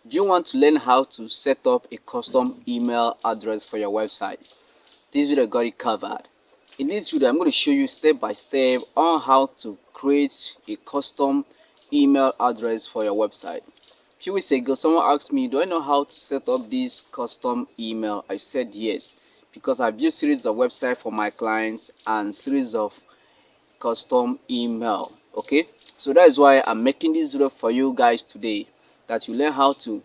Do you want to learn how to set up a custom email address for your website? This video got it covered. In this video, I'm going to show you step by step on how to create a custom email address for your website. A few weeks ago, someone asked me, do I know how to set up this custom email? I said yes, because I've used series of websites for my clients and series of custom email. Okay, so that is why I'm making this video for you guys today, that you learn how to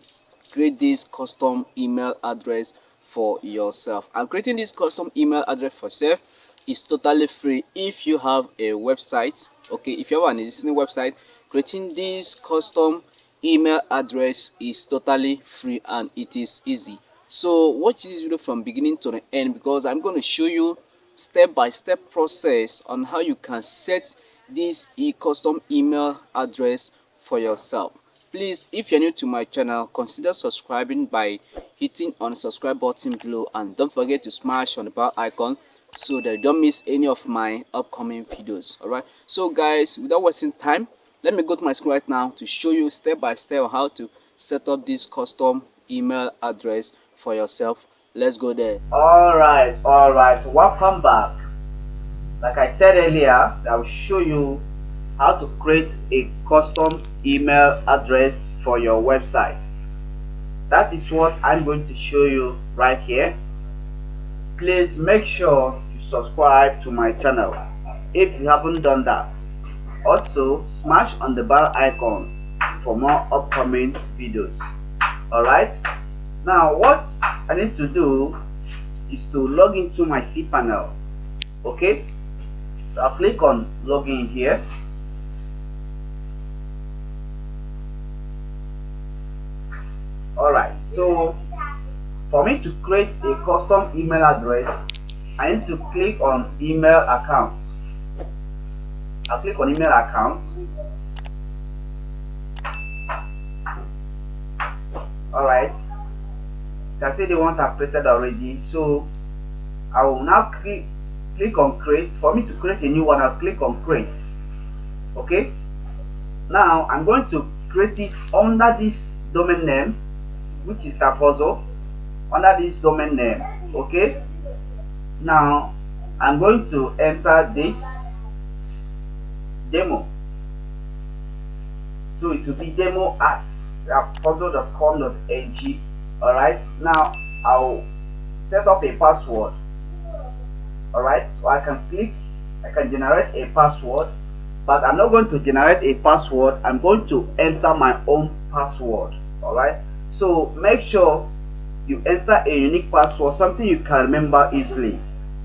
create this custom email address for yourself. And creating this custom email address for yourself is totally free if you have a website. Okay, if you have an existing website, creating this custom email address is totally free and it is easy. So watch this video from beginning to the end, because I'm going to show you step-by-step process on how you can set this custom email address for yourself. Please, if you're new to my channel, consider subscribing by hitting on the subscribe button below, and don't forget to smash on the bell icon so that you don't miss any of my upcoming videos. Alright, so guys, without wasting time, let me go to my screen right now to show you step by step how to set up this custom email address for yourself. Let's go there. all right, welcome back. Like I said earlier, I will show you how to create a custom email address for your website. That is what I'm going to show you right here. Please make sure you subscribe to my channel if you haven't done that. Also, smash on the bell icon for more upcoming videos. Alright, now what I need to do is to log into my cPanel. Okay, so I'll click on login here. Alright, so for me to create a custom email address, I need to click on email account. I'll click on email account. Alright, you can see the ones I've created already. So I will now click on create. For me to create a new one, I'll click on create. Okay, now I'm going to create it under this domain name, which is Afozo, under this domain name. Okay, now I'm going to enter this demo, so it will be demo at afozo.com.ng. Alright, now I'll set up a password. Alright, so I can generate a password, but I'm not going to generate a password, I'm going to enter my own password. Alright, so make sure you enter a unique password, something you can remember easily.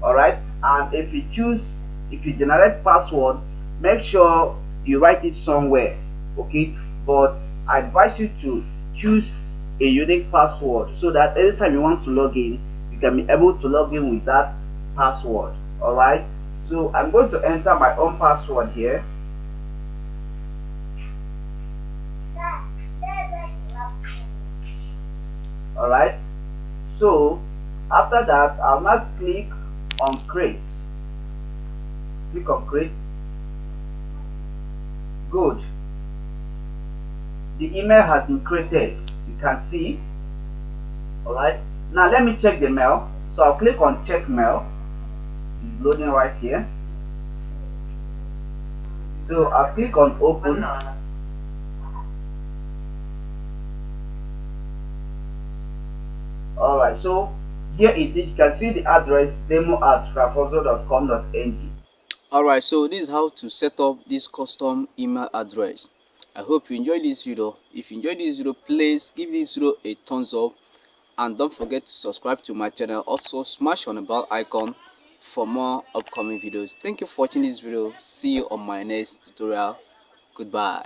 Alright, and if you generate password, make sure you write it somewhere. Okay, but I advise you to choose a unique password so that anytime you want to log in, you can be able to log in with that password. Alright, so I'm going to enter my own password here. Alright, so after that, I'll now click on create. Click on create. Good, the email has been created, you can see. Alright, now let me check the mail. So I'll click on check mail. It's loading right here. So I'll click on open. Alright, so here is it. You can see the address demo@afozo.com.ng. Alright, so this is how to set up this custom email address. I hope you enjoyed this video. If you enjoyed this video, please give this video a thumbs up, and don't forget to subscribe to my channel. Also smash on the bell icon for more upcoming videos. Thank you for watching this video. See you on my next tutorial. Goodbye.